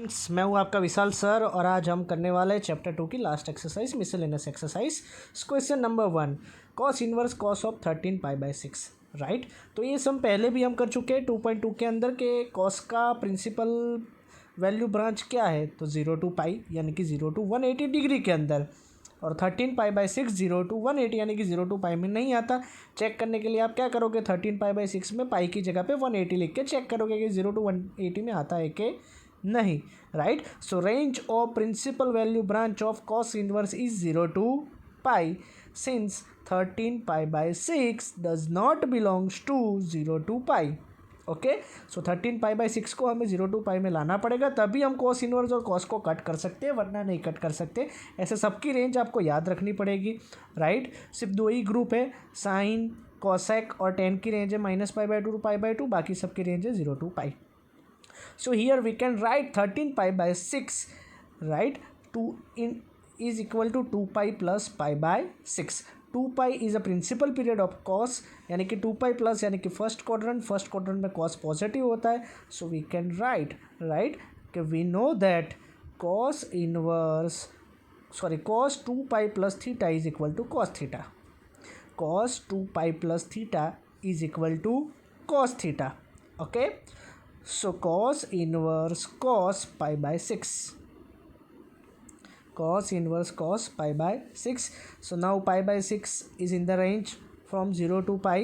मैं हूँ आपका विशाल सर और आज हम करने वाले हैं चैप्टर 2 की last exercise miscellaneous exercise. Question number 1, cos inverse cos of 13 pi. Right, तो ये सम पहले भी हम कर चुके हैं 2.2 के अंदर के कॉस का प्रिंसिपल वैल्यू ब्रांच क्या है, तो 0 to पाई यानी कि 0 to 180 डिग्री के अंदर, और 13 पाई/6 0 to 180 यानी कि 0 to पाई में नहीं आता। चेक करने के लिए आप क्या करोगे, 13 पाई/6 में पाई की जगह पे 180 लिख के चेक करोगे कि 0 to 180 में आता है कि नहीं। Right, so range of principal value branch of cos inverse is 0 to pi since 13 pi does not belongs to 0 to pi. Okay, so 13 pi को हमें 0 to पाई में लाना पड़ेगा, तभी हम कॉस इनवर्स और कॉस को कट कर सकते हैं, वरना नहीं कट कर सकते। ऐसे सबकी रेंज आपको याद रखनी पड़ेगी। राइट, सिर्फ दो ही ग्रुप है, साइन कॉसेक और टेन की रेंज है -पाई/2 to पाई/2, बाकी सबकी रेंज है 0 to pi. So here we can write 13 पाई/6, right, 2 in is equal to 2 pi plus पाई/6। 2 pi is a principal period of cos, यानी कि 2 पाई प्लस यानी कि फर्स्ट क्वाड्रेंट में cos पॉजिटिव होता है। सो वी कैन राइट कि we know that cos 2 pi plus theta is equal to cos theta. cos 2 pi plus theta is equal to cos theta. Okay, so cos inverse cos pi/6, cos inverse cos pi/6. So now pi/6 is in the range from 0 to pi,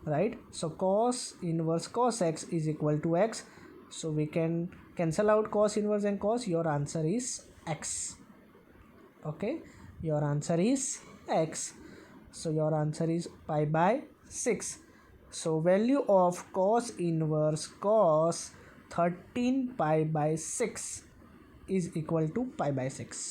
right? So cos inverse cos x is equal to x. So we can cancel out cos inverse and cos. Your answer is x. Okay, your answer is x. So your answer is pi/6. So value of cos inverse cos 13 पाई/6 is equal to pi/6।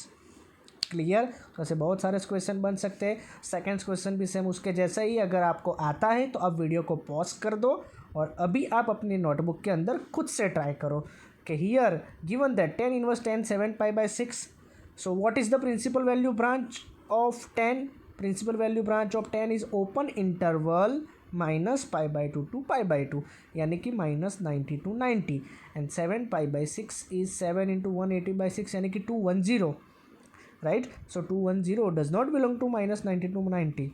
Clear? तो ऐसे बहुत सारे question बन सकते हैं। Second question भी same उसके जैसा ही। अगर आपको आता है तो आप वीडियो को पॉज कर दो और अभी आप अपनी नोटबुक के अंदर खुद से ट्राई करो कि here given that 10 inverse 10 7 pi. So what is the principal value branch of 10? Principal value branch of 10 is open interval -pi to pi यानी कि -90 to 90, and 7 pi is 7 into 180/6 यानी कि 210। Right, so 210 does not belong to -90 to 90।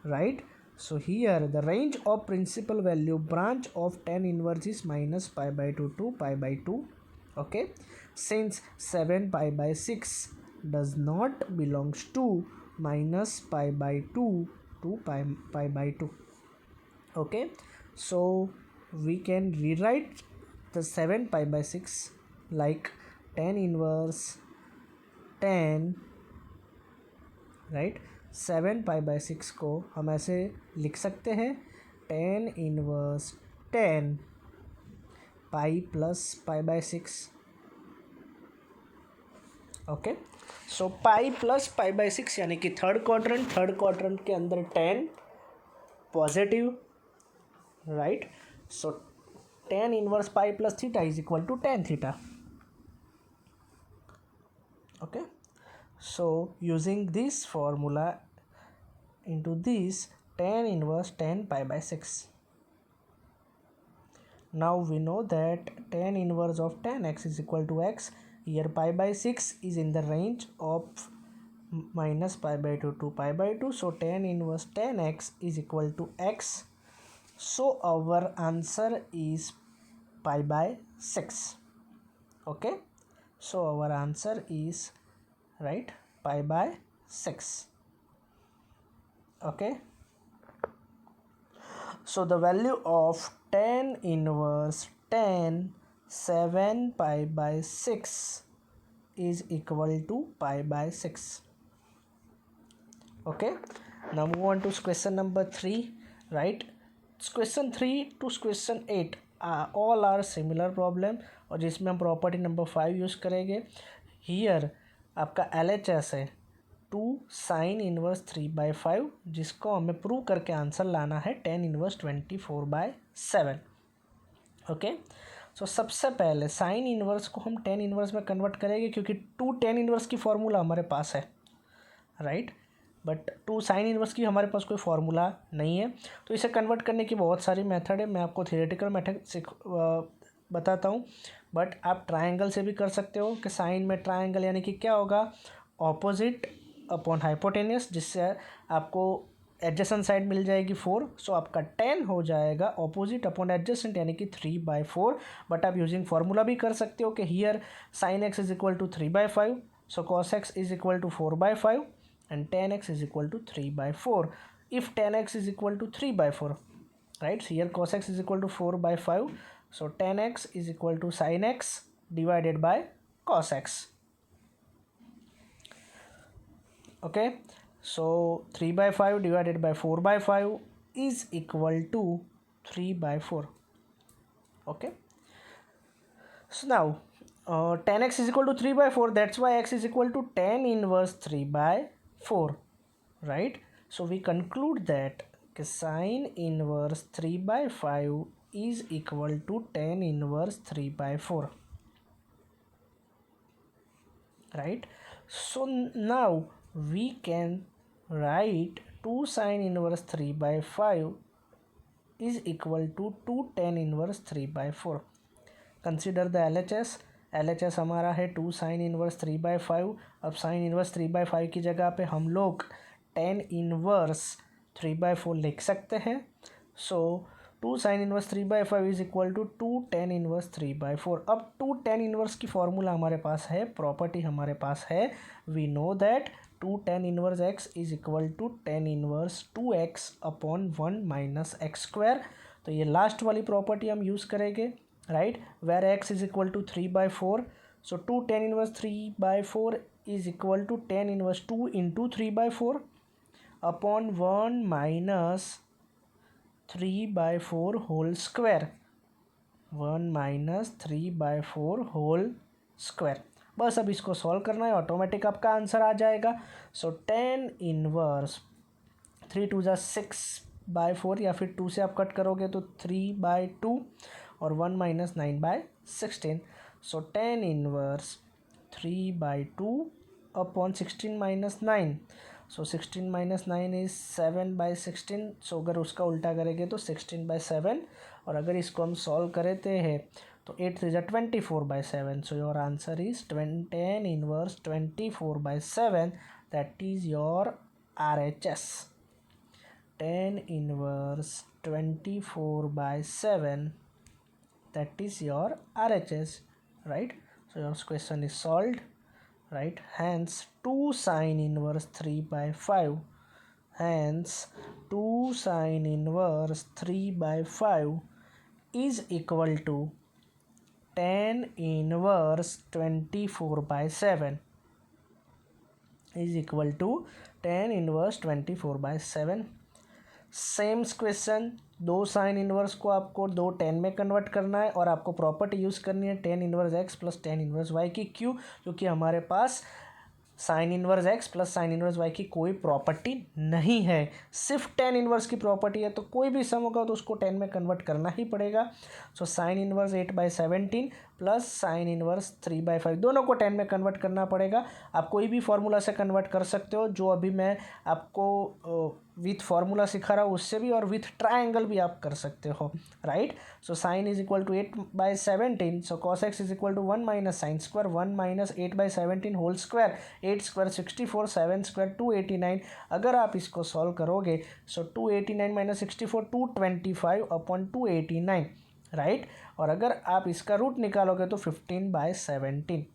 Right, so here the range of principal value branch of 10 inverse is -पाई/2 to pi. Okay, since 7 pi does not belongs to -pi to pi. Okay, so we can rewrite the 7 pi/6 like 10 inverse 10, right? 7 pi/6 को हम ऐसे लिख सकते हैं 10 inverse 10 pi plus pi. Okay, so pi plus pi यानी कि third quadrant के अंदर 10 positive. Right, so 10 inverse pi plus theta is equal to tan theta. Okay, so using this formula into this 10 inverse 10 pi, now we know that tan inverse of tan x is equal to x. Here pi/6 is in the range of -पाई/2 to पाई/2, so tan inverse tan x is equal to x. So our answer is pi/6. Okay, so our answer is right pi/6. Okay, so the value of tan inverse tan 7 pi/6 is equal to pi/6. Okay, now move on to question number 3. Right, question 3 to question 8 all are similar problem, और जिसमें हम property number 5 use करेंगे। Here आपका LHS है 2 sine inverse 3/5, जिसको हमें prove करके answer लाना है 10 इनवर्स 24/7। ओके, सो सबसे पहले साइन इनवर्स को हम 10 इनवर्स में कन्वर्ट करेंगे, क्योंकि 2 10 इनवर्स की फॉर्मूला हमारे पास है। राइट, बट 2 साइन इनवर्स की हमारे पास कोई फार्मूला नहीं है, तो इसे कन्वर्ट करने की बहुत सारी मेथड है। मैं आपको थियोरेटिकल मेथड बताता हूँ, बट आप ट्रायंगल से भी कर सकते हो कि साइन में ट्रायंगल यानी कि क्या होगा, ऑपोजिट अपॉन हाइपोटेनियस, जिससे आपको एडजेसेंट साइड मिल जाएगी 4, सो आपका 10 हो जाएगा ऑपोजिट अपॉन एडजेसेंट यानी कि 3/4। बट आप यूजिंग फार्मूला भी कर सकते हो कि here sine x is equal to 3/5, so cos x is equal to 4/5 and tan x is equal to 3/4। If tan x is equal to 3/4, right, so here cos x is equal to 4/5, so tan x is equal to sin x divided by cos x. Okay, so 3/5 divided by 4/5 is equal to 3/4. Okay, so now tan x is equal to 3/4, that's why x is equal to tan inverse 3/4, right? So we conclude that sin inverse 3/5 is equal to tan inverse 3/4, right? So now we can write 2 sin inverse 3/5 is equal to 2 tan inverse 3/4. Consider the LHS हमारा है 2 sine inverse 3/5। अब sign inverse 3/5 की जगह पे हम लोग ten inverse 3/4 लिख सकते हैं। So 2 sine inverse 3/5 is equal to 2 tan inverse 3/4। अब 2 टेन इनवर्स की फॉर्मूला हमारे पास है, प्रॉपर्टी हमारे पास है, we know that 2 tan inverse x is equal to tan inverse 2x upon 1 minus x square. तो ये लास्ट वाली प्रॉपर्टी हम यूज़ करेंगे, right, where x is equal to 3/4, so 2 tan inverse 3/4 is equal to tan inverse 2 into 3/4 upon 1 minus 3/4 whole square, 1 minus 3/4 whole square। बस अब इसको solve करना है, ऑटोमेटिक आपका आंसर आ जाएगा। सो tan इनवर्स 3×2 = 6/4, या फिर 2 से आप कट करोगे तो 3/2 और 1 minus 9/16, so tan inverse 3/2 upon 16 minus 9, so 16 minus 9 is 7/16, सो अगर उसका उल्टा करेंगे तो 16/7, और अगर इसको हम सॉल्व करते हैं तो 8 3 = 24/7, so your answer is tan inverse 24/7, that is your RHS। tan inverse 24/7, that is your RHS, right? So your question is solved, right? Hence 2 sin inverse 3/5, hence 2 sin inverse 3/5 is equal to tan inverse 24/7, is equal to tan inverse 24/7। Same question, 2 sine inverse को आपको 2 10 में convert करना है, और आपको property use करनी है tan inverse x plus tan inverse y की। क्यों? क्योंकि हमारे पास sine inverse x plus sine inverse y की कोई प्रॉपर्टी नहीं है, सिर्फ tan इनवर्स की प्रॉपर्टी है, तो कोई भी सम होगा तो उसको 10 में कन्वर्ट करना ही पड़ेगा। सो sine inverse 8/17 plus sine inverse 3/5, दोनों को 10 में कन्वर्ट करना पड़ेगा। आप कोई भी फार्मूला से कन्वर्ट कर सकते हो, जो अभी मैं आपको विथ फार्मूला सिखा रहा हूँ उससे भी, और विथ ट्रायंगल भी आप कर सकते हो, right. So sine is equal to 8/17, so cos x is equal to 1 minus sine square 1 minus 8/17 whole square, 8 square 64, 7 square 289। अगर आप इसको सॉल्व करोगे सो 289 माइनस 64 225 अपॉन 289, राइट। और अगर आप इसका रूट निकालोगे तो 15/17,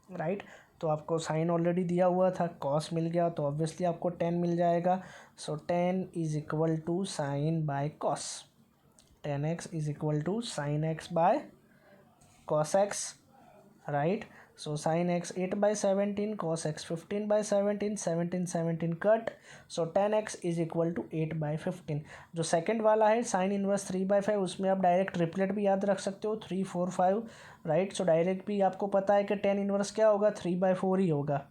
राइट। तो आपको साइन ऑलरेडी दिया हुआ था, कॉस मिल गया, तो ऑब्वियसली आपको 10 मिल जाएगा। So 10 is equal to sine by cos, tan x is equal to sine x by cos x, right. So sine x 8/17, cos x 15/17, 17 17 cut, so tan x is equal to 8/15। जो second वाला है sign inverse 3/5, उसमें आप direct triplet भी याद रख सकते हो 3 4 5, राइट। सो डायरेक्ट भी आपको पता है कि tan इनवर्स क्या होगा, 3/4 ही होगा,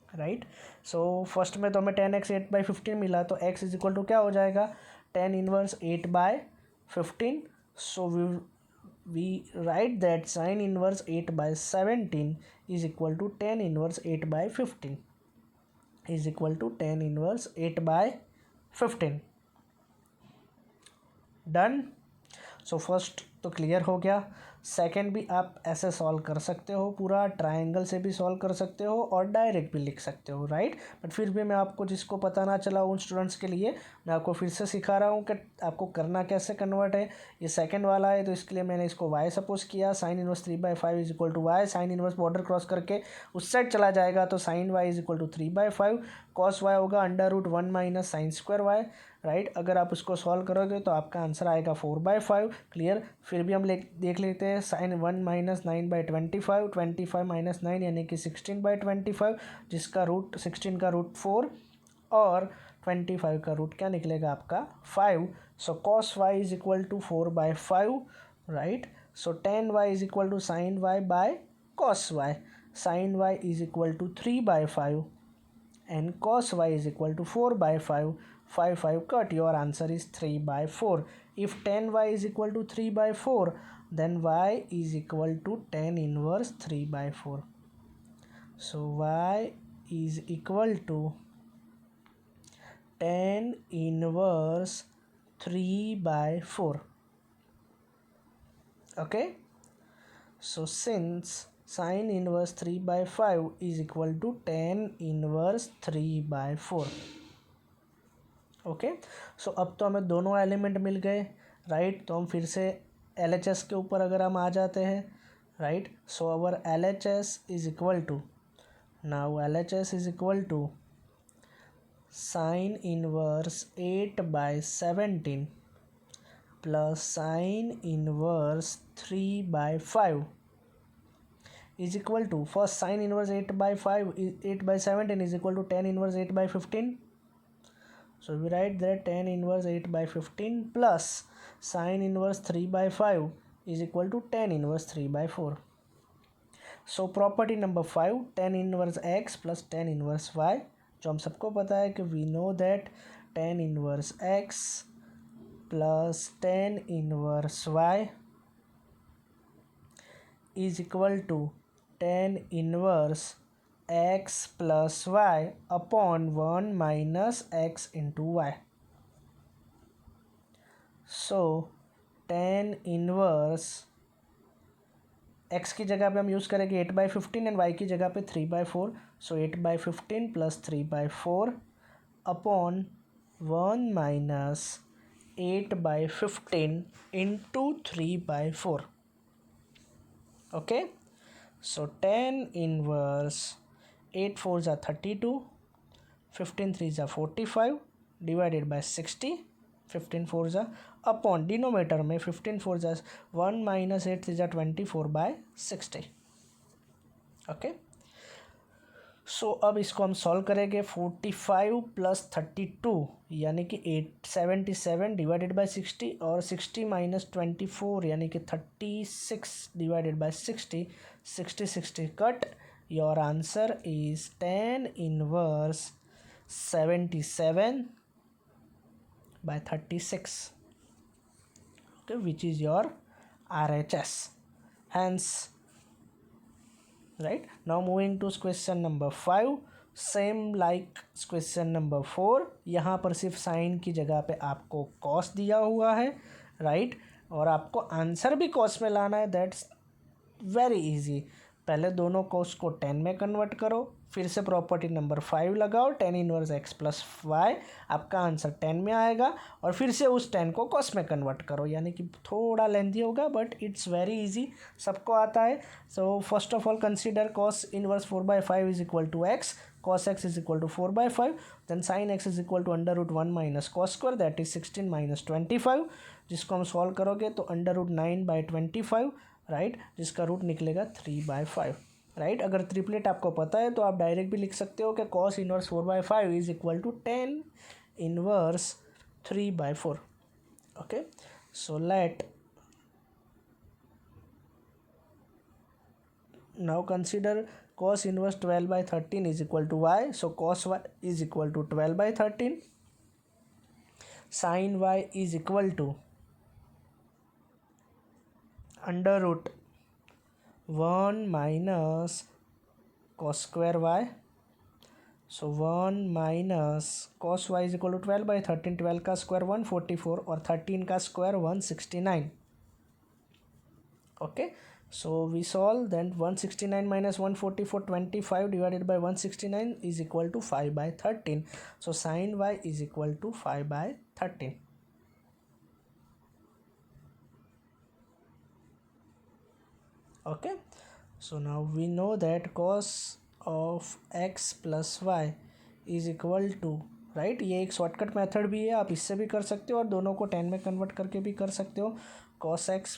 राइट। सो फर्स्ट में तो हमें tan x 8/15 मिला, तो x इज इक्वल टू क्या हो जाएगा, tan inverse 8/15। So we write that sin inverse 8/17 is equal to tan inverse 8/15, is equal to tan inverse 8/15। Done. So first तो क्लियर हो गया। सेकंड भी आप ऐसे सॉल्व कर सकते हो, पूरा ट्रायंगल से भी सॉल्व कर सकते हो और डायरेक्ट भी लिख सकते हो, राइट। बट फिर भी मैं आपको, जिसको पता ना चला उन स्टूडेंट्स के लिए मैं आपको फिर से सिखा रहा हूँ कि आपको करना कैसे कन्वर्ट है। ये सेकंड वाला है तो इसके लिए मैंने इसको y सपोज किया, sine inverse 3/5 is equal to y, sine inverse border cross करके उस साइड चला जाएगा तो sine y is equal to 3/5, cos y होगा under root 1 minus sine square y, right. अगर आप उसको सॉल्व करोगे तो आपका आंसर आएगा 4/5, क्लियर। फिर भी हम देख लेते हैं, साइन 1 माइनस 9/25, 25 माइनस 9 यानी कि 16/25, जिसका रूट 16 का रूट 4 और 25 का रूट क्या निकलेगा आपका 5। So cos y is equal to 4/5, right. So tan y is equal to sine y by cos y, sine y is equal to 3/5 and cos y is equal to 4/5, 5 cut, your answer is 3/4. If tan y is equal to 3/4, then y is equal to tan inverse 3/4. So y is equal to tan inverse 3/4. Okay, so since sin inverse 3/5 is equal to tan inverse 3/4. Okay, so अब तो हमें दोनों element मिल गए, right. तो हम फिर से LHS के ऊपर अगर हम आ जाते हैं, right. So our LHS is equal to, now LHS is equal to sine inverse 8/17 plus sine inverse 3/5 is equal to, first sin inverse 8/17 is equal to tan inverse 8/15. So we write that tan inverse 8/15 plus sin inverse 3/5 is equal to tan inverse 3/4. So property number 5, tan inverse x plus tan inverse y, जो हम सबको पता है कि we know that tan inverse x plus tan inverse y is equal to tan inverse x plus y upon 1 minus x into y. So tan inverse x की जगह पे हम यूज़ करेंगे 8/15 एंड y की जगह पे 3/4. सो 8/15 plus 3/4 upon 1 minus 8/15 into 3/4. Okay, so tan inverse 8 4s are 32, 15 3s are 45 divided by 60, 15 4s are upon denominator में 15 4s are 1 minus 8 3s are 24/60. Okay, so अब इसको हम सॉल्व करेंगे। 45 प्लस 32 यानी कि 877 डिवाइडेड बाई 60 और 60 माइनस 24 यानी कि 36 divided by 60, 60 cut, your answer is tan inverse 77/36, okay, which is your RHS. Hence, right, now moving to question number 5, same like question number 4, यहाँ पर सिर्फ साइन की जगह पे आपको कॉस दिया हुआ है, राइट, और आपको आंसर भी कॉस में लाना है। That's very easy. पहले दोनों कॉस को 10 में कन्वर्ट करो, फिर से प्रॉपर्टी नंबर 5 लगाओ, tan inverse x plus y, आपका आंसर 10 में आएगा, और फिर से उस 10 को कॉस में कन्वर्ट करो, यानी कि थोड़ा लेंथी होगा बट इट्स वेरी इजी, सबको आता है। So first of all consider cos inverse 4/5 is equal to x, cos x is equal to 4/5, then sin x is equal to under root 1 minus cos square, that is 16 minus 25, जिसको हम solve करोगे तो under root 9/25, right, जिसका root निकलेगा 3/5, right. अगर triplet आपको पता है तो आप डायरेक्ट भी लिख सकते हो कि cos inverse 4/5 is equal to tan inverse 3/4. Okay, so let now consider cos inverse 12/13 is equal to y, so cos y is equal to 12/13, sin y is equal to under root 1 minus cos square y, so 1 minus cos y is equal to 12/13, 12 का square 144 और 13 का square 169. Okay, so we solve, then 169 minus 144, 25 divided by 169 is equal to 5 by 13. So sin y is equal to 5 by 13. Okay, so now we know that cos of x plus y is equal to, right, ये एक shortcut method भी है, आप इससे भी कर सकते हो और दोनों को 10 में कन्वर्ट करके भी कर सकते हो. cos x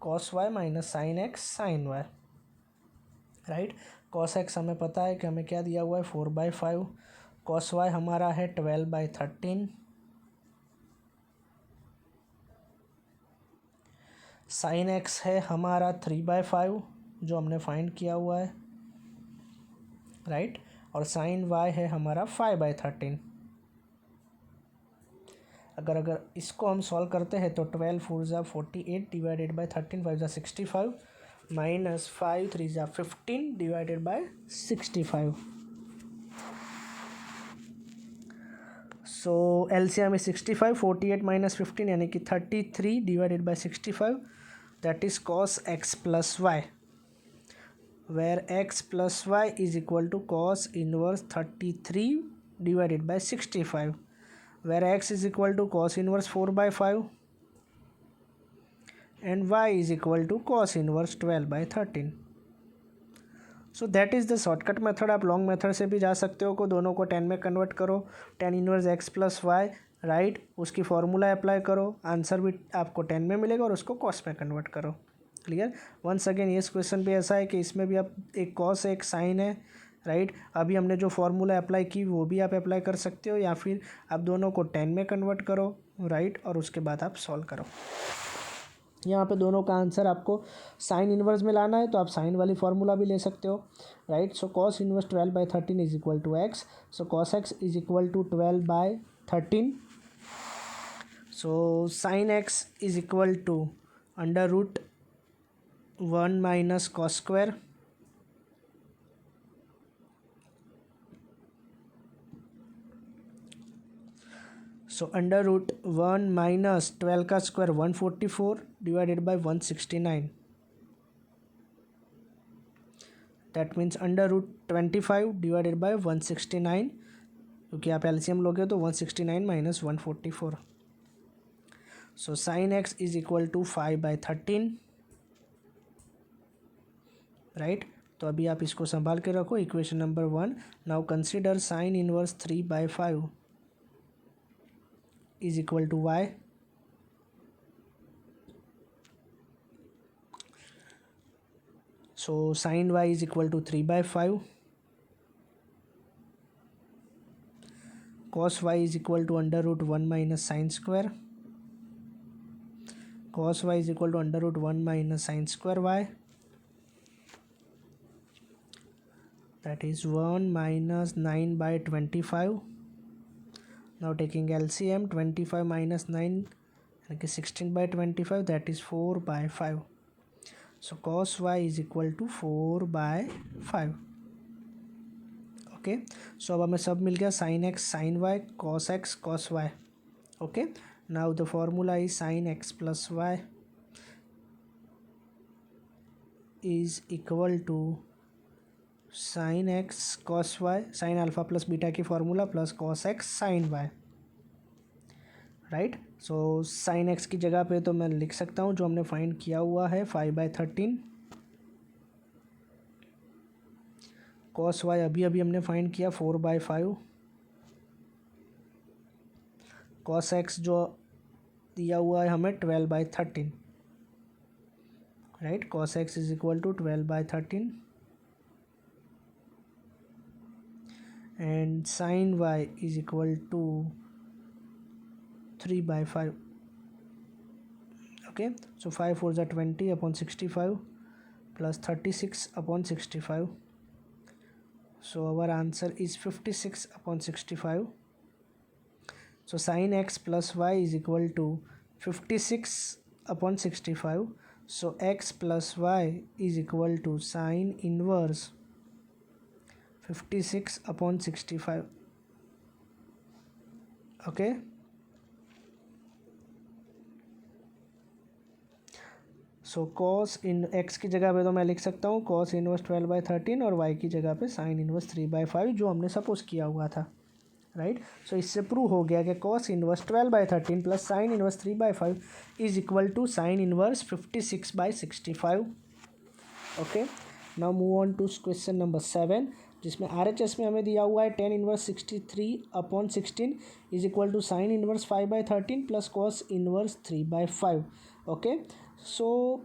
cos y minus sine x sine y, right. cos x हमें पता है कि हमें क्या दिया हुआ है 4/5. cos y हमारा है 12/13. साइन एक्स है हमारा 3/5 जो हमने फाइंड किया हुआ है, राइट. और साइन वाई है हमारा 5/13. अगर इसको हम सॉल्व करते हैं तो 12 4 ज़ा 48 डिवाइडेड बाई 13 5 ज़ा 65 माइनस 5 3 ज़ा 15 divided by 65. So LCM is 65, 48 minus 15 यानी कि 33 divided by 65, that is cos x plus y, where x plus y is equal to cos inverse 33 divided by 65, where x is equal to cos inverse 4/5 and y is equal to cos inverse 12/13. So that is the shortcut method. आप long method से भी जा सकते हो, को दोनों को 10 में कन्वर्ट करो, 10 inverse x plus y, right, उसकी फॉर्मूला अप्लाई करो, आंसर भी आपको 10 में मिलेगा और उसको कॉस में कन्वर्ट करो. क्लियर. वंस अगेन ये क्वेश्चन भी ऐसा है कि इसमें भी आप एक कॉस एक साइन है, राइट. अभी हमने जो फार्मूला अप्लाई की वो भी आप अप्लाई कर सकते हो, या फिर आप दोनों को 10 में कन्वर्ट करो, राइट, और उसके बाद आप सॉल्व करो. यहाँ पे दोनों का आंसर आपको साइन इनवर्स में लाना है तो आप साइन वाली फार्मूला भी ले सकते हो, right. So cos inverse 12/13 is equal to x. So cos x is equal to 12/13. So sine x is equal to under root 1 minus cos square. So under root 1 minus 12 का square 144 divided by 169, that means under root 25 divided by 169, क्योंकि आप LCM लोगे तो 169 minus 144. So sine x is equal to 5/13, right. तो अभी आप इसको संभाल के रखो. Equation number 1. Now consider sign inverse 3/5 is equal to y. So sin y is equal to 3/5. Cos y is equal to under root 1 minus sin square. Cos y is equal to under root 1 minus sin square y. That is 1 minus 9/25. Now taking LCM, 25 minus 9 यानी 16/25, that is 4/5. So cos y is equal to 4/5. Okay, so अब हमें सब मिल गया, sine x sine y, cos x cos y. Okay, now the formula is sine x plus y is equal to sine x cos y, sine alpha plus beta की formula plus cos x sine y, right. So sine x की जगह पे तो मैं लिख सकता हूँ जो हमने फाइंड किया हुआ है 5/13. कॉस वाई अभी हमने फाइंड किया 4/5. कॉस एक्स जो दिया हुआ है हमें 12/13, right. Cos x is equal to 12/13 and sin y is equal to 3/5. Okay, so 5 4 is 20 upon 65 plus 36 upon 65. So our answer is 56 upon 65. So sin x plus y is equal to 56 upon 65. So x plus y is equal to sin inverse 56 upon 65. Okay, so cos in x की जगह पे तो मैं लिख सकता हूँ cos inverse 12/13 और Y की जगह पे साइन इनवर्स 3/5 जो हमने सपोज किया हुआ था, राइट। सो इससे प्रूव हो गया कि cos inverse 12/13 plus sine inverse 3/5 is equal to sine inverse 56/65। Okay, now move on to question number 7, जिसमें RHS में हमें दिया हुआ है 10 inverse 63/16 is equal to sine inverse 5/13 plus cos inverse 3/5। Okay, so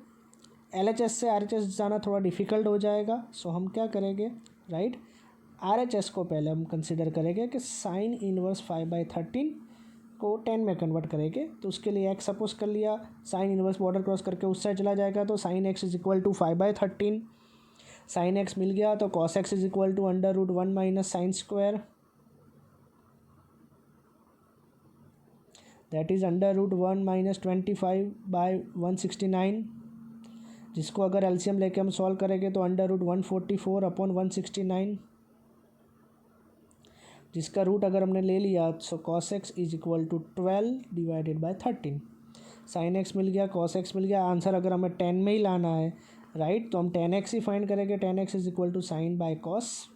LHS से RHS जाना थोड़ा difficult हो जाएगा, सो हम क्या करेंगे, राइट, RHS को पहले हम कंसिडर करेंगे कि साइन इनवर्स 5/13 को 10 में कन्वर्ट करेंगे। तो उसके लिए एक्स सपोज कर लिया, साइन इनवर्स बॉर्डर क्रॉस करके उस साइड चला जाएगा तो sine x is equal to 5/13, sine x मिल गया तो cos x is equal to √1 minus sine square, that is √1 minus 25/169, जिसको अगर एलसीएम लेके हम सॉल्व करेंगे तो √144/169, जिसका रूट अगर हमने ले लिया so cos x is equal to 12/13, sine x मिल गया, कॉस एक्स मिल गया। आंसर अगर हमें 10 में ही लाना है, राइट, तो हम 10x ही फाइंड करेंगे, 10x is equal to sine by cos.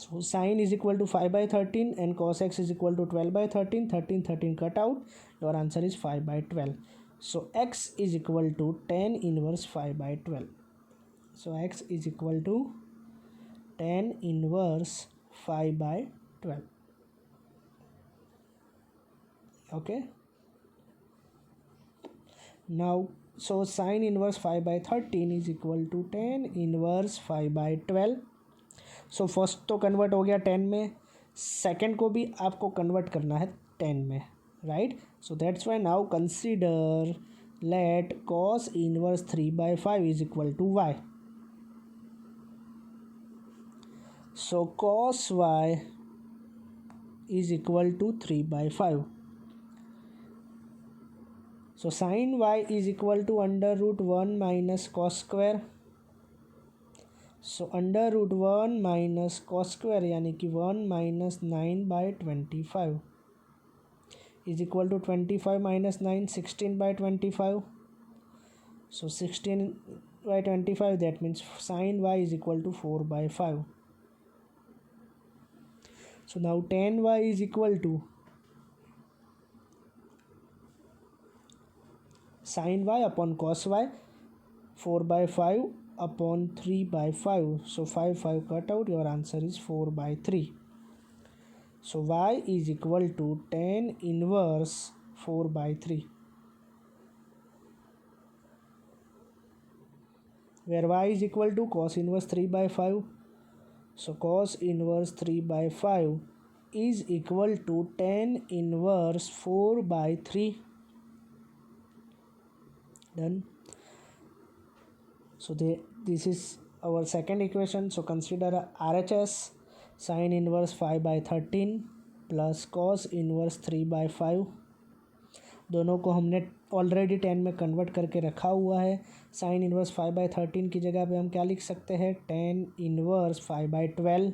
So sin is equal to 5/13 and cos x is equal to 12/13. 13 cut out. Your answer is 5/12. So x is equal to 10 inverse 5/12. So x is equal to 10 inverse 5/12. Okay. Now, so sin inverse 5/13 is equal to 10 inverse 5/12. So first तो convert हो गया 10 में, second को भी आपको convert करना है 10 में, right. So that's why now consider let cos inverse 3/5 is equal to y. So cos y is equal to 3/5। So sine y is equal to √1 minus cos square. So √1 minus cos square यानी कि 1 minus 9/25 is equal to 25 minus 9 16/25। So 16/25 that means sine y is equal to 4/5। So now tan y is equal to sine Y upon cos y 4/5 upon 3/5. So 5 cut out, your answer is 4/3. So y is equal to tan inverse 4/3, where y is equal to cos inverse 3/5. So cos inverse 3/5 is equal to tan inverse 4/3. Done. So this is our second equation. So consider RHS sin inverse 5/13 plus cos inverse 3/5, दोनों को हमने already 10 में convert करके रखा हुआ है। Sign inverse 5/13 की जगह पे हम क्या लिख सकते हैं, tan इनवर्स 5/12।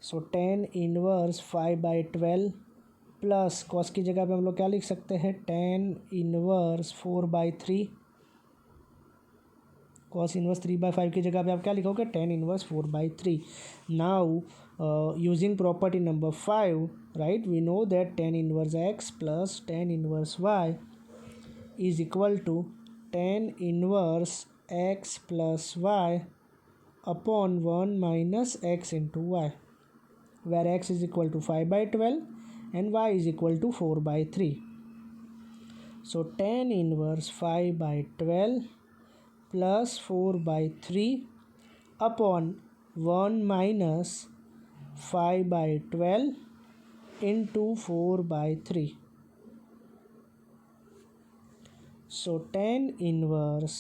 सो tan इनवर्स 5/12 प्लस कॉस की जगह पे हम लोग क्या लिख सकते हैं, tan इनवर्स 4/3। कॉस इनवर्स 3/5 की जगह पे आप क्या लिखोगे, tan inverse 4/3। Now using property number 5, right, we know that tan inverse x plus tan inverse y is equal to tan inverse x plus y upon 1 minus x into y, where x is equal to 5/12 and y is equal to 4/3. So tan inverse 5/12 plus 4/3 upon 1 minus 5/12 into 4/3. So tan inverse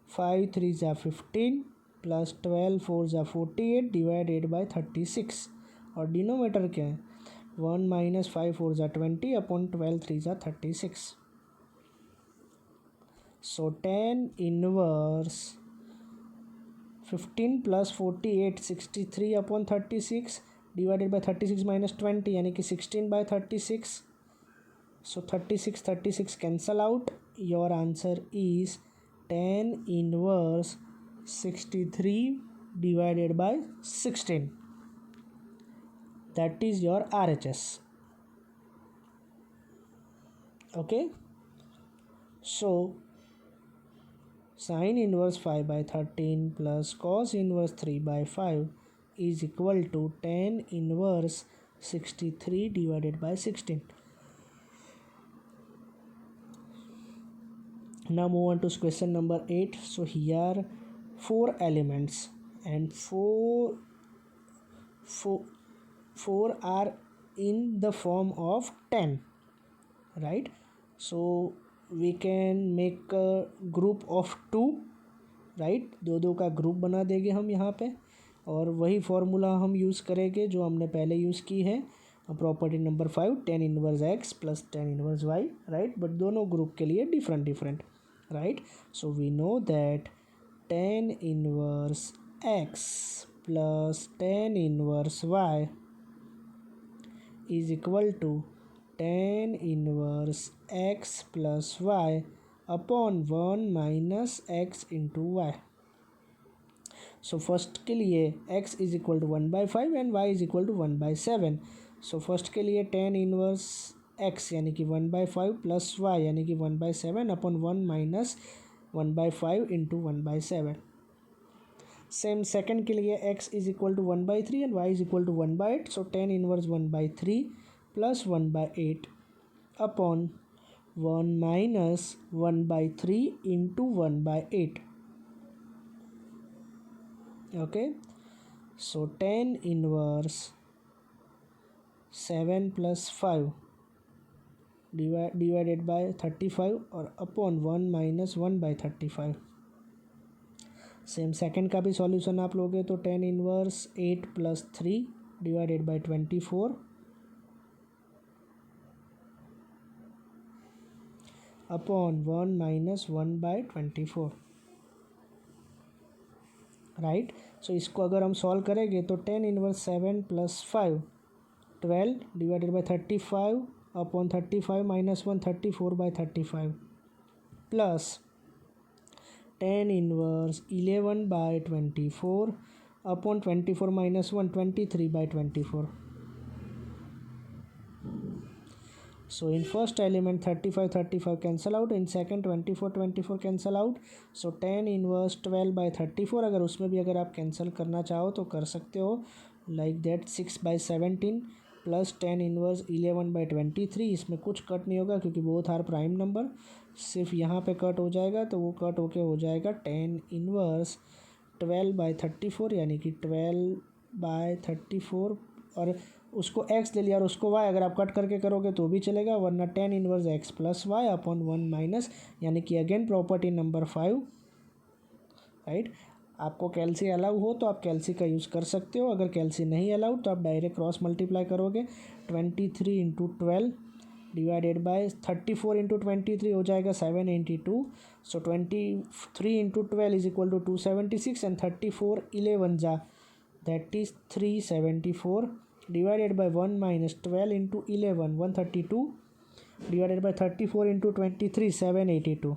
5 3s are 15 plus 12 4s are 48 divided by 36, और denominator क्या है, 1 minus 5 4s are 20 upon 12 3s are 36. So tan inverse 15 plus 48 63 upon 36 divided by 36 minus 20 यानी कि 16/36. So 36 cancel out. Your answer is tan inverse 63 divided by 16. That is your RHS. Okay. So sin inverse 5/13 plus cos inverse 3/5 is equal to tan inverse 63 divided by 16. Now move on to question number 8. So here 4 elements and four are in the form of 10, right? So we can make a group of 2, right? दो का group बना देंगे हम यहाँ पे, और वही formula हम यूज़ करेंगे जो हमने पहले यूज़ की है property number 5, tan inverse x plus tan inverse y, right? But दोनों ग्रुप के लिए different, right? So we know that tan inverse x plus tan inverse y is equal to tan inverse x plus y upon 1 minus x into y. So first के लिए x is equal to 1/5 and y is equal to 1/7. So first के लिए tan inverse x यानी कि 1/5 plus y यानी कि 1/7 upon 1 minus 1/5 into 1/7. Same second के लिए x is equal to 1/3 and y is equal to 1/8. So tan inverse 1/3 plus 1/8 upon 1 minus 1/3 into 1/8. Okay. So tan inverse 7 plus 5 divided by 35 और upon 1 minus 1/35. Same second का भी solution आप लोगे तो tan inverse 8 plus 3 divided by 24 upon 1 minus 1/24, right? So इसको अगर हम सॉल्व करेंगे तो tan inverse 7 plus 5 12 divided by 35 upon 35 minus 1 34/35 plus tan inverse 11/24 upon 24 minus 1 23/24. So in first element 35 cancel out, in second 24 cancel out. So tan inverse 12/34 अगर उसमें भी अगर आप कैंसिल करना चाहो तो कर सकते हो, like that 6/17 plus tan inverse 11/23. इसमें कुछ कट नहीं होगा क्योंकि बोथ आर प्राइम नंबर, सिर्फ यहाँ पे कट हो जाएगा तो वो कट होके हो जाएगा tan इनवर्स 12/34 यानी कि 12/34 और उसको x ले लिया और उसको y अगर आप कट करके करोगे तो भी चलेगा, वरना tan inverse x plus y upon 1 minus यानी कि अगेन प्रॉपर्टी नंबर 5, राइट? आपको कैल्सी अलाउ हो तो आप कैल्सी का यूज़ कर सकते हो, अगर कैल्सी नहीं अलाउ तो आप डायरेक्ट क्रॉस मल्टीप्लाई करोगे. 23 इंटू 12 डिवाइडेड बाय 34 इंटू 23 हो जाएगा 782. So 23 into 12 is equal to 276 and 34 11 जा that is 374 divided by 1 minus 12 into 11 132 divided by 34 into 23 782.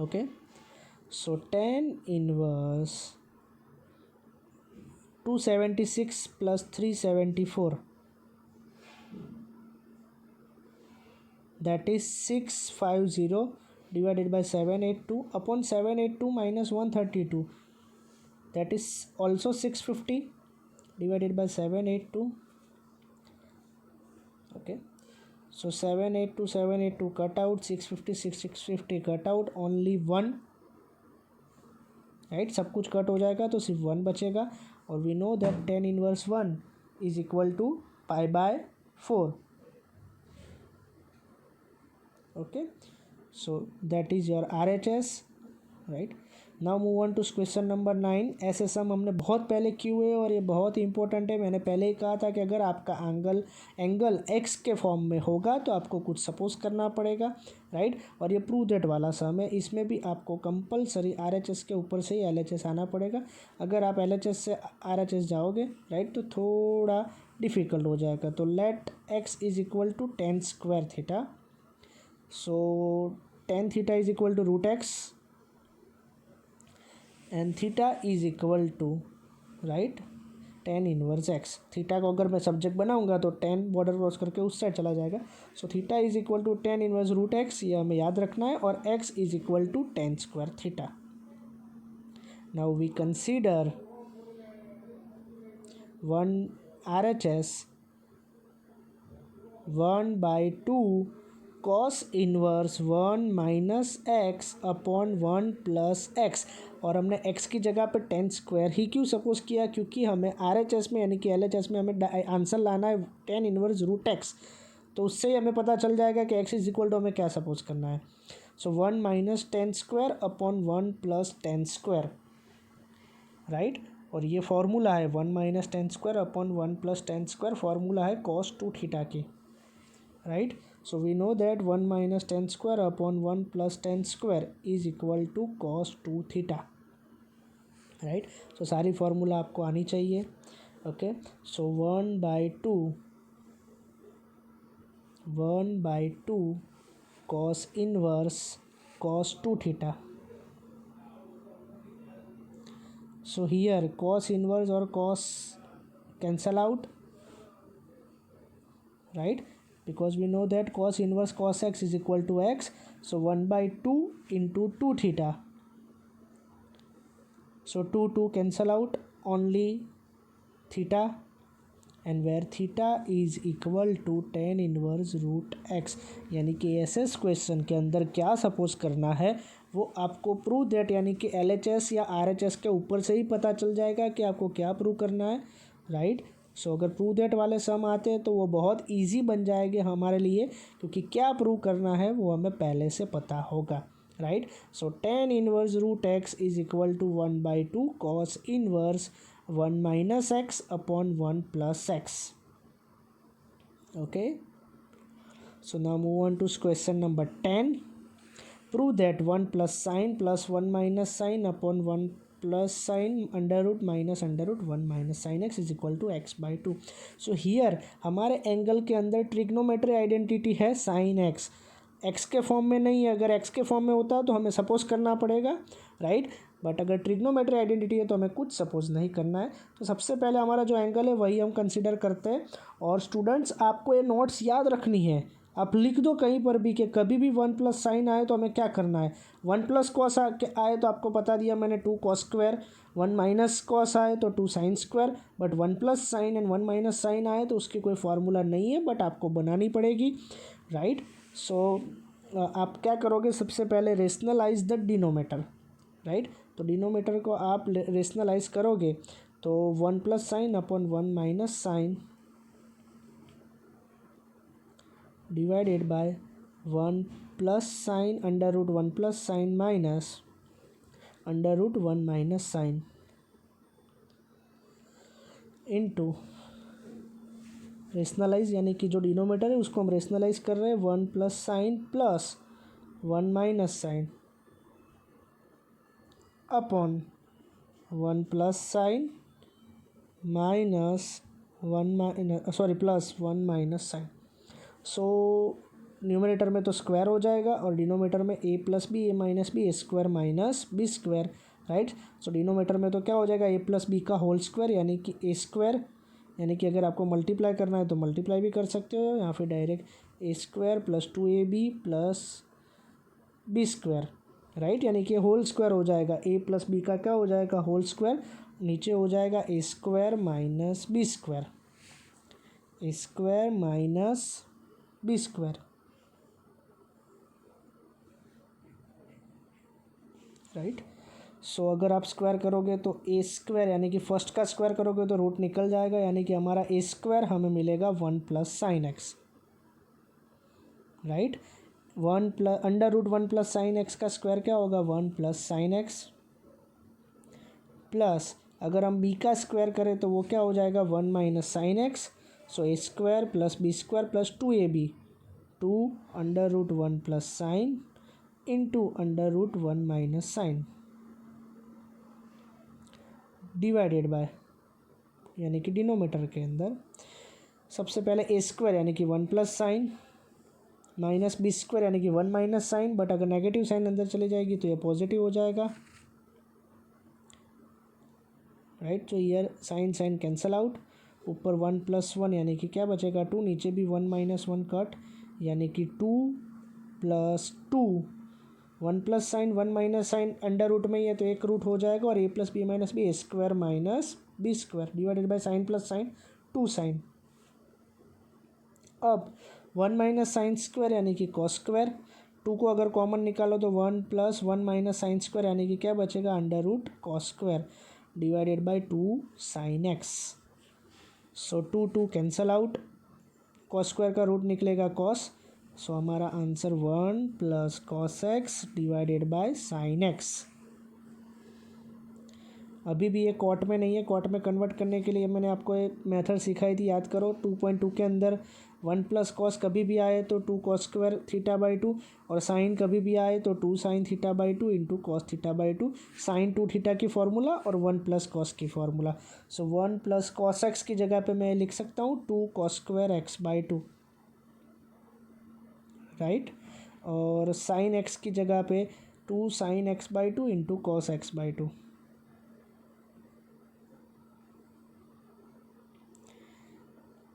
Okay. So tan inverse 276 plus 374 that is 650 divided by 782 upon 782 minus 132 that is also 650 divided by 782. Okay. So 782 cut out, 650 cut out, only 1, right? सब कुछ cut हो जाएगा तो सिर्फ 1 बचेगा और we know that tan inverse 1 is equal to π/4. Okay. So that is your RHS, right? Now move on to question number 9। ऐसे सम हमने बहुत पहले किए हुए और ये बहुत ही इंपॉर्टेंट है। मैंने पहले ही कहा था कि अगर आपका एंगल एक्स के फॉर्म में होगा तो आपको कुछ सपोज करना पड़ेगा, राइट। और ये प्रूव दैट वाला सम है, इसमें भी आपको कंपलसरी RHS के ऊपर से ही LHS आना पड़ेगा। अगर आप LHS से RHS जाओगे, राइट, तो थोड़ा डिफ़िकल्ट हो जाएगा। तो let x is equal to tan square theta. So tan theta is equal to root x and theta is equal to, right, tan inverse x. Theta को अगर मैं सब्जेक्ट बनाऊंगा तो टेन बॉर्डर क्रॉस करके उस साइड चला जाएगा। So theta is equal to tan inverse root x, ये हमें याद रखना है, और x is equal to tan square theta. Now we consider one RHS 1/2 cos inverse 1 minus x upon 1 plus x. और हमने x की जगह पे टेन स्क्वायर ही क्यों सपोज किया, क्योंकि हमें RHS में यानी कि LHS में हमें आंसर लाना है टेन इनवर्स रूट एक्स। तो उससे ही हमें पता चल जाएगा कि x इज इक्वल टू हमें क्या सपोज करना है। सो 1 minus ten square upon 1 plus ten square, right. और ये फार्मूला है 1 minus ten square upon 1 plus ten square, formula है cos 2 थीटा की, right. So we know that 1 minus 10 square upon 1 plus 10 square is equal to cos 2 theta, right। So सारी formula आपको आनी चाहिए, okay. So 1/2 cos inverse cos 2 theta। So here cos inverse और cos cancel out, right, because we know that cos inverse cos x is equal to x. So 1/2 into 2 theta. So 2 cancel out, only theta, and where theta is equal to tan inverse root x। यानी कि SS question के अंदर क्या suppose करना है वो आपको prove that यानी कि LHS या RHS के ऊपर से ही पता चल जाएगा कि आपको क्या प्रूव करना है, राइट। सो अगर प्रूव दैट वाले सम आते हैं तो वो बहुत इजी बन जाएंगे हमारे लिए, क्योंकि क्या प्रूव करना है वो हमें पहले से पता होगा, right. So tan inverse root x is equal to 1/2 cos inverse 1 minus x upon 1 plus x, okay. So now move on to question number 10। Prove that 1 plus sine plus 1 minus sine upon 1 plus sine under root minus under root 1 minus sine x is equal to x/2। So here हमारे angle के अंदर trigonometry identity है sine x, x के form में नहीं है। अगर x के फॉर्म में होता तो हमें सपोज करना पड़ेगा, राइट। बट अगर ट्रिग्नोमेट्री आइडेंटिटी है तो हमें कुछ सपोज नहीं करना है। तो सबसे पहले हमारा जो एंगल है वही हम कंसिडर करते हैं। और स्टूडेंट्स आपको ये नोट्स याद रखनी है, आप लिख दो कहीं पर भी कि कभी भी 1 प्लस साइन आए तो हमें क्या करना है। 1 प्लस कॉस आए तो आपको बता दिया मैंने 2 कॉस स्क्वायर, 1 माइनस कॉस आए तो 2 sine square. But 1 plus sine and 1 minus sine आए तो उसकी कोई फार्मूला नहीं है, बट आपको बनानी पड़ेगी, राइट। सो आप क्या करोगे, सबसे पहले रेशनलाइज द डिनोमीटर, राइट। तो डिनोमीटर को आप रेशनलाइज करोगे तो 1 plus sine upon 1 minus sine divided by 1 plus sine under root 1 plus sine minus under root 1 minus sine into rationalise, यानी कि जो डिनोमीटर है उसको हम रेशनलाइज कर रहे हैं 1 plus sine plus 1 minus sine upon 1 plus sine minus 1 minus plus 1 minus sine. So numerator में तो स्क्वायर हो जाएगा और डिनोमीटर में a plus b a minus B A square minus B square, right. So denominator में तो क्या हो जाएगा a प्लस बी का होल स्क्वायर यानी कि a स्क्वायर, यानी कि अगर आपको मल्टीप्लाई करना है तो मल्टीप्लाई भी कर सकते हो, या फिर direct a square plus 2ab plus b square, right. यानी कि होल स्क्वायर हो जाएगा, a प्लस बी का क्या हो जाएगा होल स्क्वायर, नीचे हो जाएगा a square minus B square, a square minus B square, right. So अगर आप स्क्वायर करोगे तो ए स्क्वायर यानी कि फर्स्ट का स्क्वायर करोगे तो रूट निकल जाएगा, यानी कि हमारा ए स्क्वायर हमें मिलेगा 1 plus sine x, right. 1 plus under root 1 plus sine x का स्क्वायर क्या होगा 1 प्लस साइन एक्स, प्लस अगर हम बी का स्क्वायर करें तो वो क्या हो जाएगा 1 minus sine x, so a square plus b square plus 2ab, 2 under root 1 plus sine into under root 1 minus sine divided by, यानी कि डिनोमीटर के अंदर सबसे पहले ए स्क्वायर यानी कि 1 plus sine minus B square यानी कि 1 माइनस साइन, बट अगर नेगेटिव साइन अंदर चली जाएगी तो ये पॉजिटिव हो जाएगा, राइट। तो here sine sine cancel out, ऊपर 1 प्लस 1 यानी कि क्या बचेगा 2, नीचे भी 1 माइनस 1 कट यानी कि 2 plus 2, 1 plus sine 1 minus sine under root में ही है तो एक रूट हो जाएगा, और A plus B minus B, A square minus B square divided by sine plus sine 2 sine. अब 1 माइनस साइन स्क्वायर यानी कि कॉस स्क्वायर, 2 को अगर कॉमन निकालो तो 1 प्लस 1 माइनस साइन स्क्वायर यानी कि क्या बचेगा under root cos square divided by 2 sine x. So 2 cancel out, cos square का रूट निकलेगा कॉस, सो हमारा answer 1 plus cos x divided by sine x. अभी भी ये कॉट में नहीं है, कॉट में कन्वर्ट करने के लिए मैंने आपको एक मेथड सिखाई थी, याद करो। 2.2 के अंदर 1 प्लस कॉस कभी भी आए तो 2 कॉस स्क्वायर थीटा बाई 2, और साइन कभी भी आए तो 2 sine theta by 2 into cos theta by 2, sine 2 theta की फार्मूला और 1 प्लस कॉस की formula. So 1 plus cos x की जगह पे मैं लिख सकता हूँ 2 cos square x by 2, right. और साइन एक्स की जगह पे 2 sine x by 2 into cos x by 2।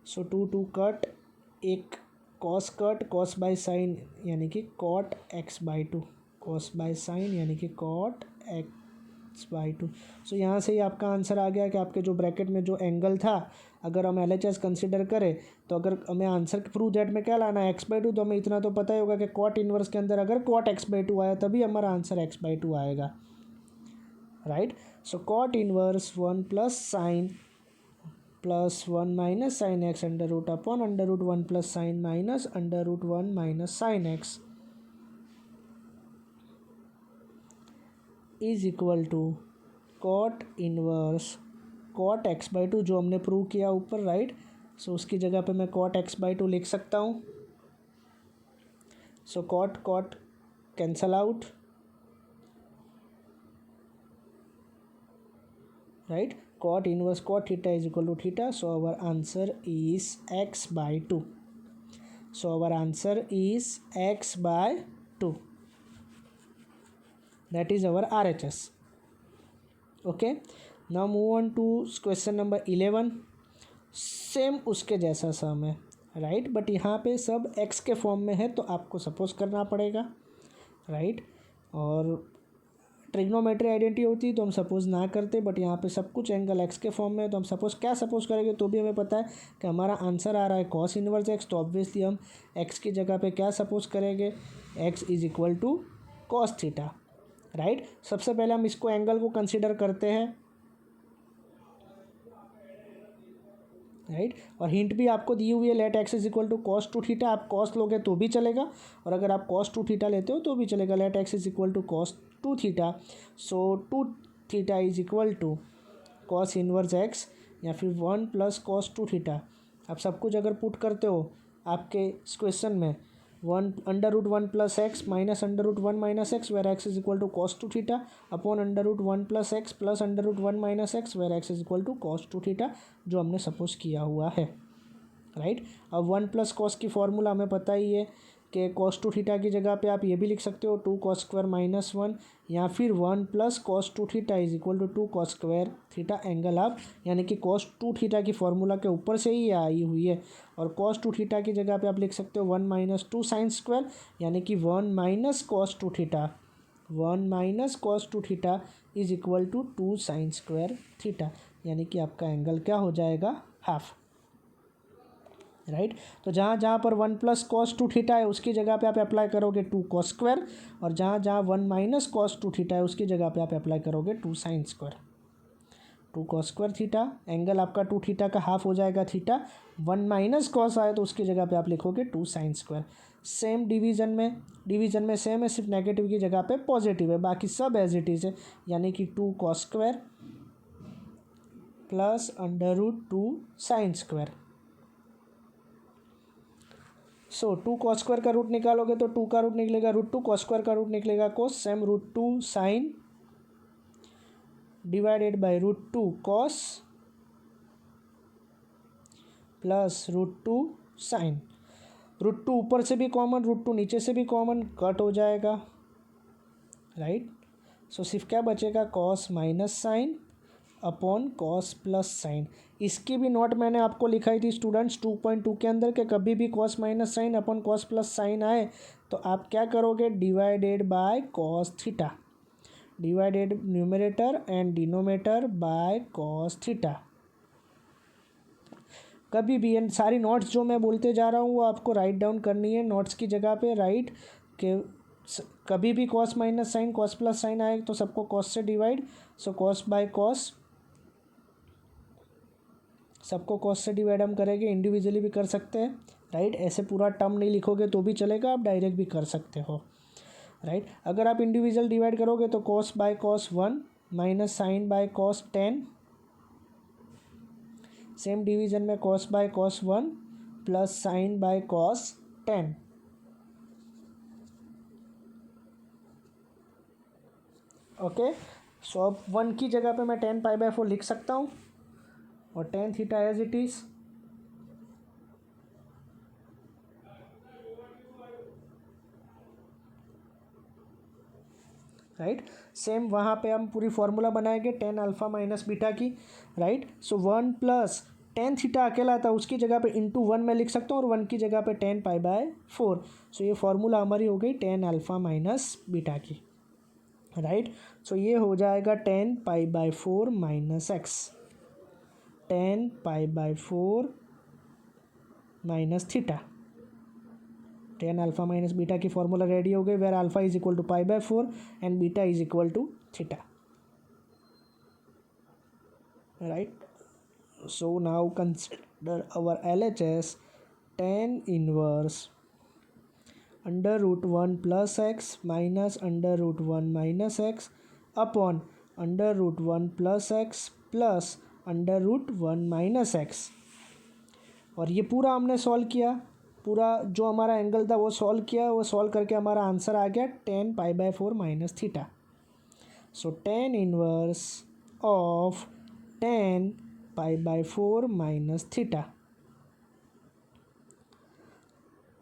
So 2 cut, एक cos cut, cos by sine यानी कि cot x by 2, cos by sine यानी कि कॉट एक्स बाई 2। सो यहाँ से ही आपका आंसर आ गया कि आपके जो ब्रैकेट में जो एंगल था, अगर हम LHS कंसिडर करें तो अगर हमें आंसर प्रूव दैट में क्या लाना है एक्स बाई 2, तो हमें इतना तो पता ही होगा कि कॉट इनवर्स के अंदर अगर कॉट एक्स बाई 2 आया तभी हमारा आंसर एक्स बाई 2 आएगा, right. So cot inverse 1 plus sine plus 1 minus sine x under root upon under root 1 plus sine minus under root 1 minus sine x is equal to cot inverse cot x by 2 जो हमने prove किया ऊपर, right. सो उसकी जगह पे मैं cot x by 2 लिख सकता हूँ। So cot cot cancel out, right, cot inverse cot theta is equal to theta, so our answer is x by 2. So our answer is x by 2, that is our RHS. Okay, now move on to question number 11. Same उसके जैसा सम है, right, but यहाँ पे सब x के form में है तो आपको सपोज करना पड़ेगा, राइट। और ट्रिग्नोमेट्री आइडेंटिटी होती तो हम सपोज ना करते, बट यहाँ पे सब कुछ एंगल एक्स के फॉर्म में है तो हम सपोज क्या सपोज करेंगे तो भी हमें पता है कि हमारा आंसर आ रहा है कॉस इनवर्स एक्स, तो ऑब्वियसली हम एक्स की जगह पे क्या सपोज करेंगे, x is equal to cos theta, right. सबसे पहले हम इसको एंगल को कंसिडर करते हैं, राइट। और हिंट भी आपको दी हुई है, let x is equal to cos 2 theta, आप कॉस लोगे तो भी चलेगा और अगर आप कॉस 2 थीटा लेते हो तो भी चलेगा। Let x is equal to cos 2 theta, so 2 theta is equal to cos inverse x या फिर 1 प्लस कॉस 2 थीटा। आप सब कुछ अगर पुट करते हो आपके इस क्वेश्चन में 1 under root 1 plus x minus under root 1 minus x where x is equal to cos 2 theta upon under root 1 plus x plus under root 1 minus x where x is equal to cos 2 theta, जो हमने suppose किया हुआ है, right. अब 1 plus cos की formula हमें पता ही है कि कॉस 2 थीटा की जगह पे आप ये भी लिख सकते हो 2 कॉस स्क्वायर माइनस 1, या फिर 1 plus cos 2 theta is equal to 2 cos square theta angle आप, यानी कि कॉस 2 थीटा की फॉर्मूला के ऊपर से ही आई हुई है। और कॉस 2 थीटा की जगह पे आप लिख सकते हो 1 माइनस 2 साइन स्क्वायर, यानी कि 1 minus cos 2 theta, 1 minus cos 2 theta is equal to 2 sine square theta, यानी कि आपका एंगल क्या हो जाएगा, हाफ, राइट। तो जहाँ जहाँ पर 1 प्लस कॉस 2 थीटा है उसकी जगह पे आप अप्लाई करोगे 2 कॉस स्क्वायर, और जहाँ जहाँ 1 माइनस कॉस 2 थीटा है उसकी जगह पे आप अप्लाई करोगे 2 sine square, 2 cos square theta, angle आपका 2 थीटा का हाफ हो जाएगा थीटा, 1 माइनस कॉस आए तो उसकी जगह पे आप लिखोगे 2 साइन स्क्वायर। सेम डिवीज़न में सेम है, सिर्फ नेगेटिव की जगह पे पॉजिटिव है, बाकी सब एज इट इज़ है, यानी कि 2 cos square plus under root 2 sine square. So 2 cos square का रूट निकालोगे तो 2 का रूट निकलेगा √2, कॉस स्क्वायर का रूट निकलेगा cos, same √2 sine divided by √2 cos plus √2 sine. √2 ऊपर से भी कॉमन, √2 नीचे से भी कॉमन, कट हो जाएगा, राइट। सो सिर्फ क्या बचेगा, cos minus sine upon cos plus sign. इसकी भी नोट मैंने आपको लिखाई थी स्टूडेंट्स 2.2 के अंदर के कभी भी cos minus sine upon cos plus sign आए तो आप क्या करोगे, divided by cos theta, divided numerator and denominator by cos theta. कभी भी ये सारी नोट्स जो मैं बोलते जा रहा हूँ वो आपको राइट डाउन करनी है, नोट्स की जगह पे राइट के कभी भी cos minus sine cos plus sign आए तो सबको कॉस से divide, so cos by cos, सबको कॉस से डिवाइड हम करेंगे, इंडिविजुअली भी कर सकते हैं, राइट। ऐसे पूरा टर्म नहीं लिखोगे तो भी चलेगा, आप डायरेक्ट भी कर सकते हो, राइट। अगर आप इंडिविजुअल डिवाइड करोगे तो cos by cos 1 minus sine by cos 10, same division में cos by cos 1 plus sine by cos 10। Okay, so अब 1 की जगह पे मैं 10π/4 लिख सकता हूँ और tan theta as it is, right. Same वहाँ पे हम पूरी फार्मूला बनाएंगे tan अल्फ़ा माइनस बीटा की, right. So 1 plus tan theta अकेला था उसकी जगह पे इंटू 1 मैं लिख सकता हूँ और 1 की जगह पे 10π/4। सो ये फार्मूला हमारी हो गई tan अल्फ़ा माइनस बीटा की, राइट। सो ये हो जाएगा 10π/4 minus x, 10π/4 minus theta. tan alpha minus beta की फार्मूला रेडी हो गई, where alpha is equal to π/4 and beta is equal to theta, right. So now consider our LHS, tan inverse under root 1 plus x minus under root 1 minus x upon under root 1 plus x plus under root 1 minus x. और ये पूरा हमने solve किया, पूरा जो हमारा angle था वो सॉल्व किया, वो सॉल्व करके हमारा आंसर आ गया tan π/4 minus theta. So tan inverse of tan π/4 minus theta.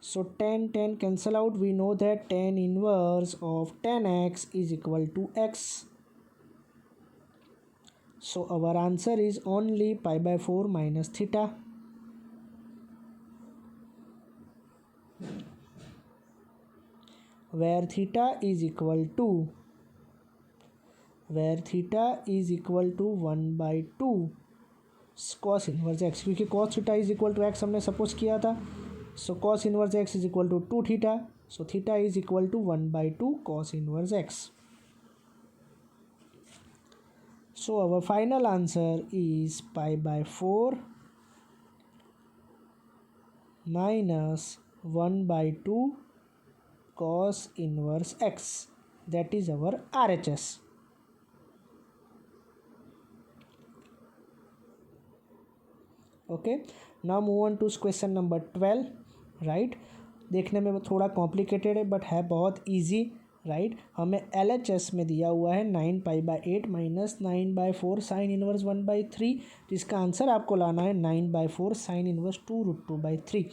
So tan cancel out, we know that tan inverse of tan x is equal to x. So our answer is only π/4 minus theta. Where theta is equal to 1/2 cos inverse x, क्योंकि cos theta is equal to x हमने suppose किया था। So cos inverse x is equal to 2 theta. So theta is equal to 1/2 cos inverse x. So our final answer is π/4 minus 1/2 cos inverse x. That is our RHS. Okay. Now move on to question number 12. Right, देखने में थोड़ा complicated है but है बहुत easy, right. हमें LHS में दिया हुआ है 9π/8 माइनस 9/4 साइन इनवर्स 1/3, जिसका आंसर आपको लाना है 9/4 साइन इनवर्स 2√2/3।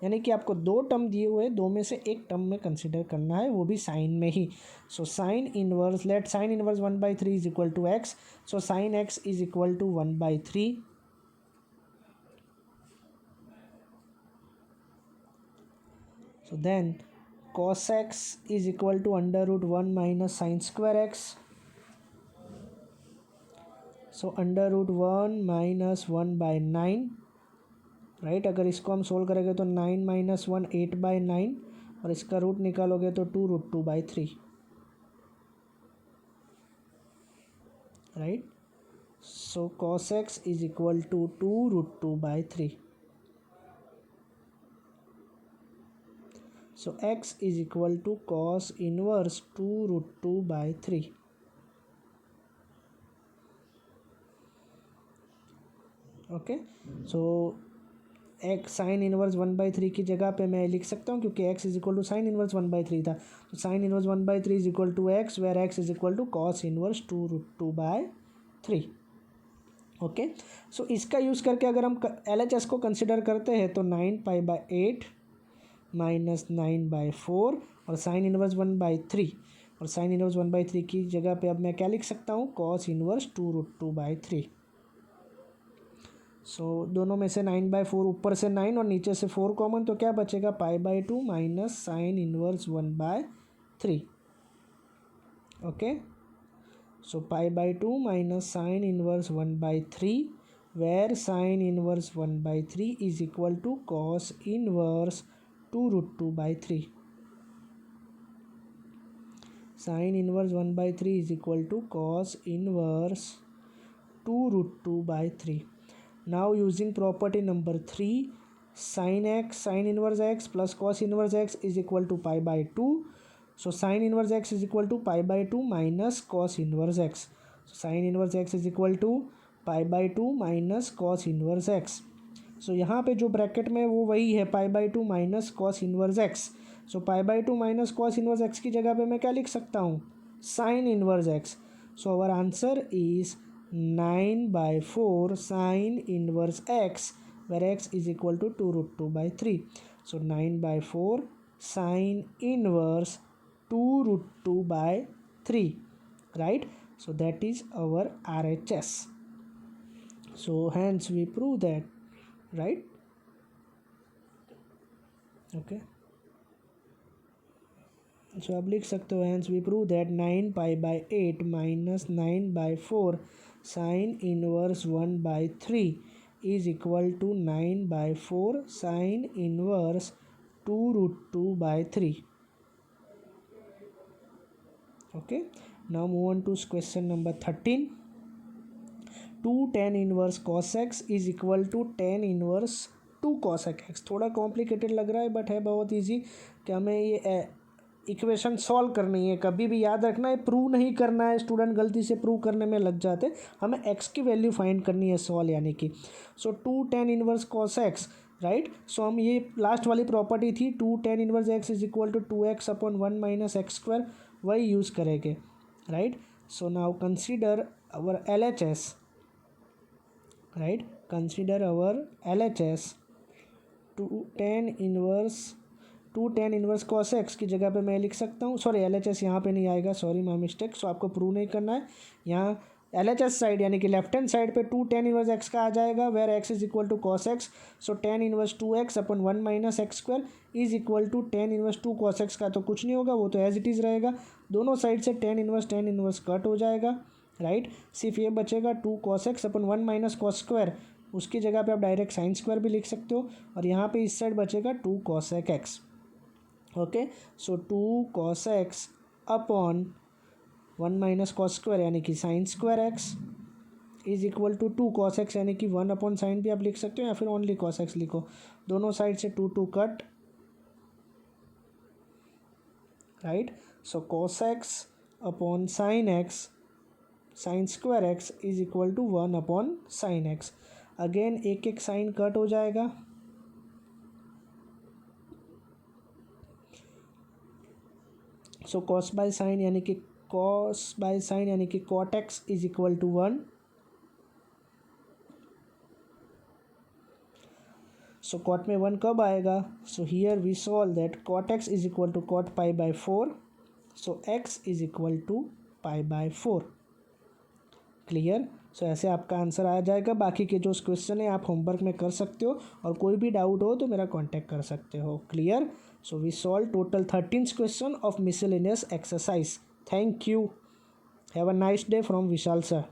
यानी कि आपको दो टर्म दिए हुए, दो में से एक टर्म में कंसिडर करना है, वो भी साइन में ही। So sine inverse, let sine inverse 1/3 is equal to x. So sine x is equal to 1/3। So then cos x is equal to under root 1 minus sin square x. So under root 1 minus 1/9, right. अगर इसको हम solve करेंगे तो 9 minus 1 8/9 और इसका root निकालोगे तो 2√2/3, right. So cos x is equal to 2√2/3। So x is equal to cos inverse 2√2/3. Okay, so x sine inverse 1/3 की जगह पे मैं लिख सकता हूँ, क्योंकि x is equal to sine inverse 1/3 था, तो sine inverse 1/3 is equal to x, where x is equal to cos inverse 2√2/3। Okay, so इसका यूज़ करके अगर हम LHS को कंसिडर करते हैं तो 9π/8 माइनस 9/4 और साइन इनवर्स 1/3, और साइन इनवर्स 1/3 की जगह पे अब मैं क्या लिख सकता हूँ, कॉस इनवर्स 2√2/3। सो दोनों में से 9/4, ऊपर से 9 और नीचे से 4 कॉमन, तो क्या बचेगा, π/2 minus sine inverse 1/3। Okay, so π/2 minus sine inverse 1/3, where sine inverse 1/3 is equal to cos inverse 2√2/3। Sine inverse 1/3 is equal to cos inverse 2√2/3। Now using property number 3, sin x sin inverse x plus cos inverse x is equal to π/2. So sin inverse x is equal to π/2 minus cos inverse x. So sin inverse x is equal to π/2 minus cos inverse x. So यहाँ पे जो bracket में वो वही है, π/2 minus cos inverse x. So π/2 minus cos inverse x की जगह पे मैं क्या लिख सकता हूँ, sin inverse x. So our answer is 9/4 sin inverse x, where x is equal to 2√2/3. So 9/4 sin inverse 2√2/3, right? So that is our RHS. So hence we prove that, right? Okay, so आप लिख सकते हो, hence we prove that 9π/8 minus 9/4 sin inverse 1/3 is equal to 9/4 sin inverse 2√2/3. Okay, now move on to question number 13. 2 tan inverse cos x is equal to tan inverse 2 cos x. थोड़ा complicated लग रहा है, but है बहुत easy कि हमें ये equation solve करनी है। कभी भी याद रखना है, प्रूव नहीं करना है, स्टूडेंट गलती से प्रूव करने में लग जाते, हमें एक्स की वैल्यू फाइंड करनी है सॉल्व, यानी कि so 2 tan inverse cos x, right. So हम ये लास्ट वाली प्रॉपर्टी थी 2 tan inverse x is equal to 2x/1 minus x², वही यूज़ करेंगे, right. So now consider our LHS, right, consider our LHS 2 tan inverse cos x की जगह पे मैं लिख सकता हूँ, सॉरी LHS यहाँ पे नहीं आएगा, सॉरी माय मिस्टेक। सो आपको प्रूव नहीं करना है, यहाँ LHS साइड यानी कि लेफ्ट हैंड साइड पे 2 tan इनवर्स एक्स का आ जाएगा, where x is equal to cos x. So tan inverse 2x/1 minus x² is equal to tan inverse 2 cos x का तो कुछ नहीं होगा, वो तो एज इट इज़ रहेगा। दोनों साइड से tan इनवर्स कट हो जाएगा, राइट। सिर्फ ये बचेगा 2 cos x/1 माइनस cos², उसकी जगह पे आप डायरेक्ट sin² भी लिख सकते हो, और यहाँ पे इस साइड बचेगा 2 cos x। Okay, so 2 cos x upon 1 minus cos² यानी कि sin² x is equal to 2 cos x यानी कि 1 अपॉन साइन भी आप लिख सकते हो, या फिर ओनली cos x लिखो। दोनों साइड से 2 cut, right. So cos x अपॉन sin x sin² x is equal to 1 upon sin x। Again एक साइन कट हो जाएगा, सो cos बाय साइन यानी कि cot x is equal to 1। So cot में 1 कब आएगा, so here we solve that cot x is equal to cot π/4, so x is equal to π/4। Clear. So ऐसे आपका आंसर आ जाएगा। बाकी के जो क्वेश्चन है आप होमवर्क में कर सकते हो, और कोई भी डाउट हो तो मेरा कांटेक्ट कर सकते हो। Clear. So we solve total 13 question of miscellaneous exercise. Thank you. Have a nice day from Vishal sir.